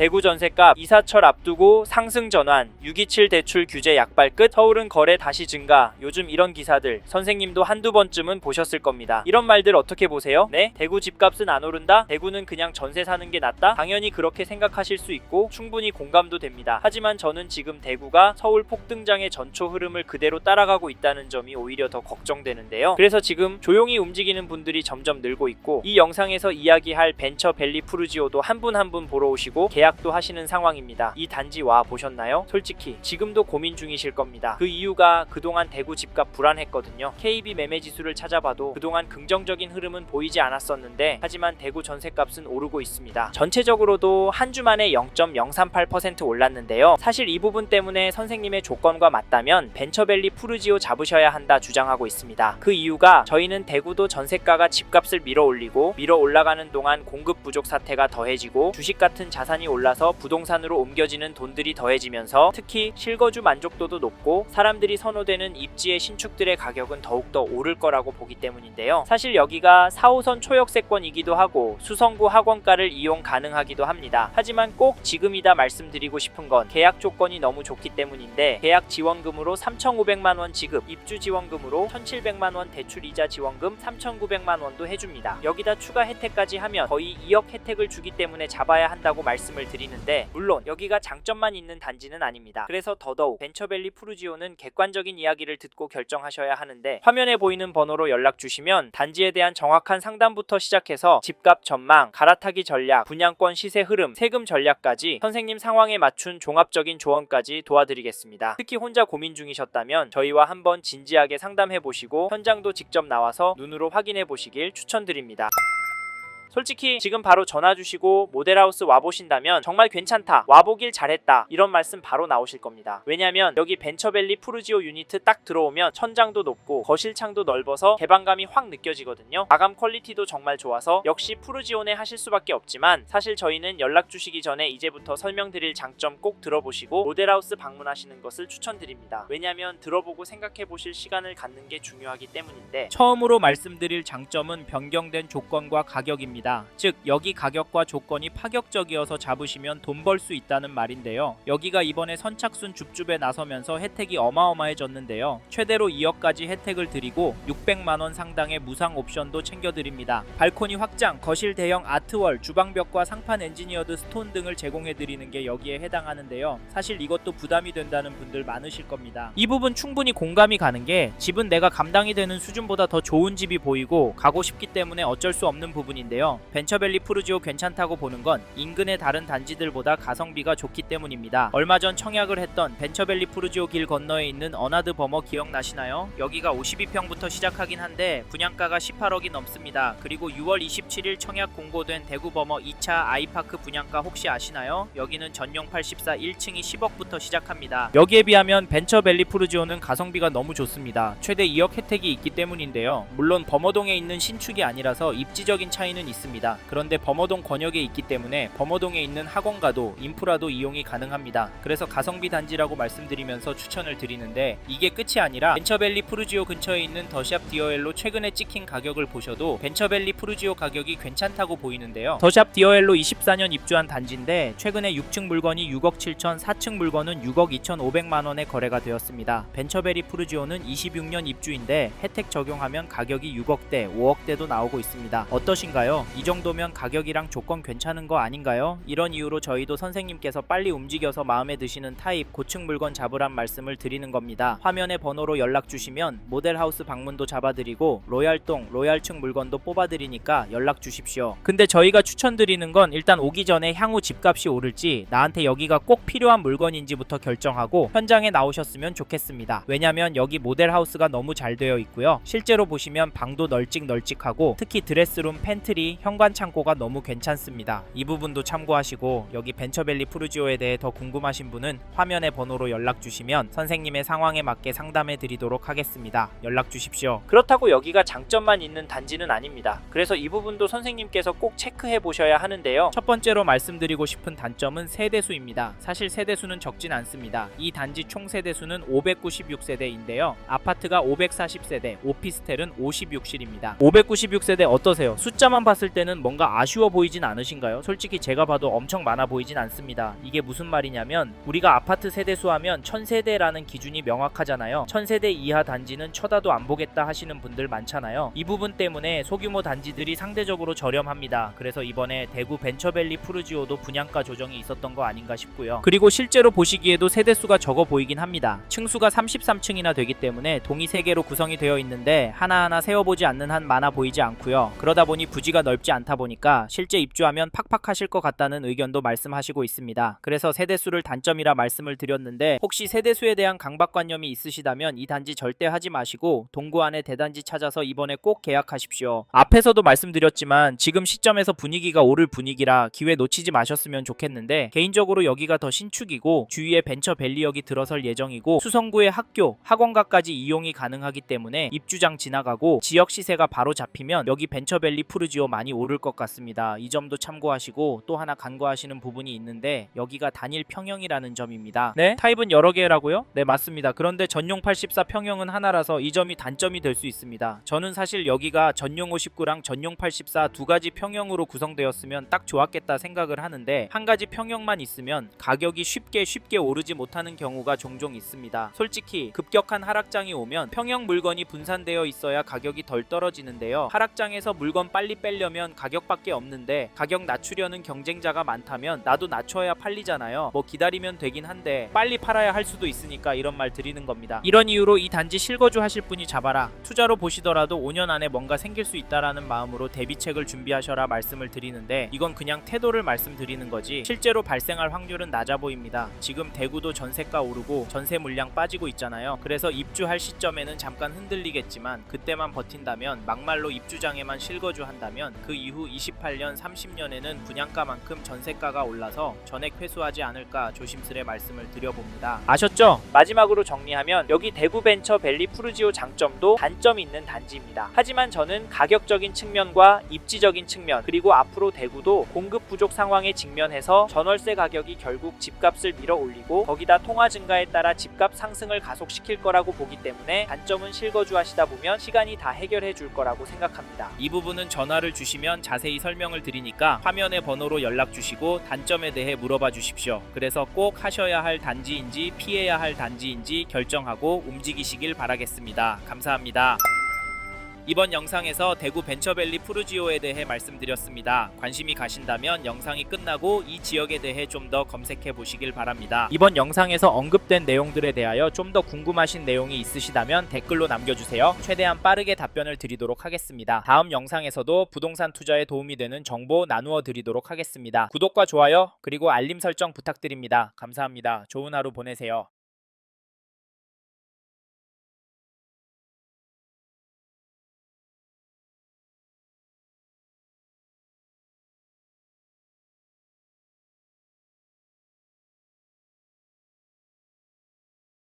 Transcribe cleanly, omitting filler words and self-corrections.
대구 전셋값 이사철 앞두고 상승 전환, 627 대출 규제 약발 끝, 서울은 거래 다시 증가. 요즘 이런 기사들 선생님도 한두 번쯤은 보셨을 겁니다. 이런 말들 어떻게 보세요? 네? 대구 집값은 안 오른다? 대구는 그냥 전세 사는 게 낫다? 당연히 그렇게 생각하실 수 있고 충분히 공감도 됩니다. 하지만 저는 지금 대구가 서울 폭등장의 전초 흐름을 그대로 따라가고 있다는 점이 오히려 더 걱정되는데요. 그래서 지금 조용히 움직이는 분들이 점점 늘고 있고, 이 영상에서 이야기할 벤처밸리 푸르지오도 한 분 한 분 보러 오시고 계약도 하시는 상황입니다. 이 단지 와 보셨나요? 솔직히 지금도 고민 중이실 겁니다. 그 이유가 그동안 대구 집값 불안했거든요. KB 매매지수를 찾아봐도 그동안 긍정적인 흐름은 보이지 않았었는데, 하지만 대구 전셋값은 오르고 있습니다. 전체적으로도 한 주 만에 0.038% 올랐는데요. 사실 이 부분 때문에 선생님의 조건과 맞다면 벤처밸리 푸르지오 잡으셔야 한다 주장하고 있습니다. 그 이유가 저희는 대구도 전세가가 집값을 밀어 올리고, 밀어 올라가는 동안 공급 부족 사태가 더해지고, 주식 같은 자산이 올라서 부동산으로 옮겨지는 돈들이 더해지면서 특히 실거주 만족도도 높고 사람들이 선호되는 입지의 신축들의 가격은 더욱더 오를 거라고 보기 때문인데요. 사실 여기가 4호선 초역세권이기도 하고 수성구 학원가를 이용 가능하기도 합니다. 하지만 꼭 지금이다 말씀드리고 싶은 건 계약 조건이 너무 좋기 때문인데, 계약 지원금으로 3,500만원 지급, 입주 지원금으로 1,700만원 대출이자 지원금 3,900만원도 해줍니다. 여기다 추가 혜택까지 하면 거의 2억 혜택을 주기 때문에 잡아야 한다고 말씀을 드리는데, 물론 여기가 장점만 있는 단지는 아닙니다. 그래서 더더욱 벤처밸리 푸르지오는 객관적인 이야기를 듣고 결정하셔야 하는데, 화면에 보이는 번호로 연락 주시면 단지에 대한 정확한 상담부터 시작해서 집값 전망, 갈아타기 전략, 분양권 시세 흐름, 세금 전략까지 선생님 상황에 맞춘 종합적인 조언까지 도와드리겠습니다. 특히 혼자 고민 중이셨다면 저희와 한번 진지하게 상담해 보시고 현장도 직접 나와서 눈으로 확인해 보시길 추천드립니다. 솔직히 지금 바로 전화 주시고 모델하우스 와보신다면 정말 괜찮다, 와보길 잘했다, 이런 말씀 바로 나오실 겁니다. 왜냐면 여기 벤처밸리 푸르지오 유니트 딱 들어오면 천장도 높고 거실창도 넓어서 개방감이 확 느껴지거든요. 마감 퀄리티도 정말 좋아서 역시 푸르지오네 하실 수밖에 없지만, 사실 저희는 연락 주시기 전에 이제부터 설명드릴 장점 꼭 들어보시고 모델하우스 방문하시는 것을 추천드립니다. 왜냐면 들어보고 생각해 보실 시간을 갖는 게 중요하기 때문인데, 처음으로 말씀드릴 장점은 변경된 조건과 가격입니다. 즉 여기 가격과 조건이 파격적이어서 잡으시면 돈 벌 수 있다는 말인데요. 여기가 이번에 선착순 줍줍에 나서면서 혜택이 어마어마해졌는데요. 최대로 2억까지 혜택을 드리고 600만원 상당의 무상 옵션도 챙겨드립니다. 발코니 확장, 거실 대형 아트월, 주방벽과 상판 엔지니어드 스톤 등을 제공해드리는 게 여기에 해당하는데요. 사실 이것도 부담이 된다는 분들 많으실 겁니다. 이 부분 충분히 공감이 가는 게, 집은 내가 감당이 되는 수준보다 더 좋은 집이 보이고 가고 싶기 때문에 어쩔 수 없는 부분인데요. 벤처밸리 푸르지오 괜찮다고 보는 건 인근의 다른 단지들보다 가성비가 좋기 때문입니다. 얼마 전 청약을 했던 벤처밸리 푸르지오 길 건너에 있는 어나드 버머 기억나시나요? 여기가 52평부터 시작하긴 한데 분양가가 18억이 넘습니다. 그리고 6월 27일 청약 공고된 대구 버머 2차 아이파크 분양가 혹시 아시나요? 여기는 전용 84 1층이 10억부터 시작합니다. 여기에 비하면 벤처밸리 푸르지오는 가성비가 너무 좋습니다. 최대 2억 혜택이 있기 때문인데요. 물론 범어동에 있는 신축이 아니라서 입지적인 차이는 있습니다. 그런데 범어동 권역에 있기 때문에 범어동에 있는 학원가도 인프라도 이용이 가능합니다. 그래서 가성비 단지라고 말씀드리면서 추천을 드리는데, 이게 끝이 아니라 벤처밸리 푸르지오 근처에 있는 더샵 디어엘로 최근에 찍힌 가격을 보셔도 벤처밸리 푸르지오 가격이 괜찮다고 보이는데요. 더샵 디어엘로 24년 입주한 단지인데 최근에 6층 물건이 6억 7천, 4층 물건은 6억 2,500만원에 거래가 되었습니다. 벤처밸리 푸르지오는 26년 입주인데 혜택 적용하면 가격이 6억대, 5억대도 나오고 있습니다. 어떠신가요? 이 정도면 가격이랑 조건 괜찮은 거 아닌가요? 이런 이유로 저희도 선생님께서 빨리 움직여서 마음에 드시는 타입 고층 물건 잡으란 말씀을 드리는 겁니다. 화면의 번호로 연락 주시면 모델하우스 방문도 잡아드리고 로얄동, 로얄층 물건도 뽑아드리니까 연락 주십시오. 근데 저희가 추천드리는 건 일단 오기 전에 향후 집값이 오를지 나한테 여기가 꼭 필요한 물건인지부터 결정하고 현장에 나오셨으면 좋겠습니다. 왜냐면 여기 모델하우스가 너무 잘 되어 있고요. 실제로 보시면 방도 널찍널찍하고 특히 드레스룸, 팬트리, 현관 창고가 너무 괜찮습니다. 이 부분도 참고하시고 여기 벤처밸리 푸르지오에 대해 더 궁금하신 분은 화면의 번호로 연락 주시면 선생님의 상황에 맞게 상담해 드리도록 하겠습니다. 연락 주십시오. 그렇다고 여기가 장점만 있는 단지는 아닙니다. 그래서 이 부분도 선생님께서 꼭 체크해 보셔야 하는데요. 첫 번째로 말씀드리고 싶은 단점은 세대수입니다. 사실 세대수는 적진 않습니다. 이 단지 총 세대수는 596세대인데요. 아파트가 540세대, 오피스텔은 56실입니다. 596세대 어떠세요? 숫자만 봤을 들었을 때는 뭔가 아쉬워 보이진 않으신가요? 솔직히 제가 봐도 엄청 많아 보이진 않습니다. 이게 무슨 말이냐면 우리가 아파트 세대수 하면 1000세대라는 기준이 명확하잖아요. 1000세대 이하 단지는 쳐다도 안 보겠다 하시는 분들 많잖아요. 이 부분 때문에 소규모 단지들이 상대적으로 저렴합니다. 그래서 이번에 대구 벤처밸리 푸르지오도 분양가 조정이 있었던 거 아닌가 싶고요. 그리고 실제로 보시기에도 세대수가 적어 보이긴 합니다. 층수가 33층이나 되기 때문에 동이 3개로 구성이 되어 있는데 하나하나 세워보지 않는 한 많아 보이지 않고요. 그러다 보니 부지가 넓지 않다 보니까 실제 입주하면 팍팍하실 것 같다는 의견도 말씀하시고 있습니다. 그래서 세대수를 단점이라 말씀을 드렸는데 혹시 세대수에 대한 강박관념이 있으시다면 이 단지 절대 하지 마시고 동구 안에 대단지 찾아서 이번에 꼭 계약하십시오. 앞에서도 말씀드렸지만 지금 시점에서 분위기가 오를 분위기라 기회 놓치지 마셨으면 좋겠는데 개인적으로 여기가 더 신축이고 주위에 벤처밸리역이 들어설 예정이고 수성구의 학교, 학원가까지 이용이 가능하기 때문에 입주장 지나가고 지역 시세가 바로 잡히면 여기 벤처밸리 푸르지오 많이 오를 것 같습니다. 이 점도 참고하시고 또 하나 간과하시는 부분이 있는데 여기가 단일 평형이라는 점입니다. 네? 타입은 여러 개라고요? 네, 맞습니다. 그런데 전용 84 평형은 하나라서 이 점이 단점이 될 수 있습니다. 저는 사실 여기가 전용 59랑 전용 84 두 가지 평형으로 구성되었으면 딱 좋았겠다 생각을 하는데 한 가지 평형만 있으면 가격이 쉽게 오르지 못하는 경우가 종종 있습니다. 솔직히 급격한 하락장이 오면 평형 물건이 분산되어 있어야 가격이 덜 떨어지는데요. 하락장에서 물건 빨리 빼려면 가격밖에 없는데 가격 낮추려는 경쟁자가 많다면 나도 낮춰야 팔리잖아요. 뭐 기다리면 되긴 한데 빨리 팔아야 할 수도 있으니까 이런 말 드리는 겁니다. 이런 이유로 이 단지 실거주 하실 분이 잡아라. 투자로 보시더라도 5년 안에 뭔가 생길 수 있다라는 마음으로 대비책을 준비하셔라 말씀을 드리는데 이건 그냥 태도를 말씀드리는 거지 실제로 발생할 확률은 낮아 보입니다. 지금 대구도 전세가 오르고 전세 물량 빠지고 있잖아요. 그래서 입주할 시점에는 잠깐 흔들리겠지만 그때만 버틴다면 막말로 입주장에만 실거주 한다면 그 이후 28년 30년에는 분양가만큼 전세가가 올라서 전액 회수하지 않을까 조심스레 말씀을 드려봅니다. 아셨죠? 마지막으로 정리하면 여기 대구 벤처밸리 푸르지오 장점도 단점이 있는 단지입니다. 하지만 저는 가격적인 측면과 입지적인 측면 그리고 앞으로 대구도 공급 부족 상황에 직면해서 전월세 가격이 결국 집값을 밀어 올리고 거기다 통화 증가에 따라 집값 상승을 가속시킬 거라고 보기 때문에 단점은 실거주 하시다 보면 시간이 다 해결해 줄 거라고 생각합니다. 이 부분은 전화를 주시면 자세히 설명을 드리니까 화면의 번호로 연락 주시고 단점에 대해 물어봐 주십시오. 그래서 꼭 하셔야 할 단지인지 피해야 할 단지인지 결정하고 움직이시길 바라겠습니다. 감사합니다. 이번 영상에서 대구 벤처밸리 푸르지오에 대해 말씀드렸습니다. 관심이 가신다면 영상이 끝나고 이 지역에 대해 좀 더 검색해 보시길 바랍니다. 이번 영상에서 언급된 내용들에 대하여 좀 더 궁금하신 내용이 있으시다면 댓글로 남겨주세요. 최대한 빠르게 답변을 드리도록 하겠습니다. 다음 영상에서도 부동산 투자에 도움이 되는 정보 나누어 드리도록 하겠습니다. 구독과 좋아요 그리고 알림 설정 부탁드립니다. 감사합니다. 좋은 하루 보내세요.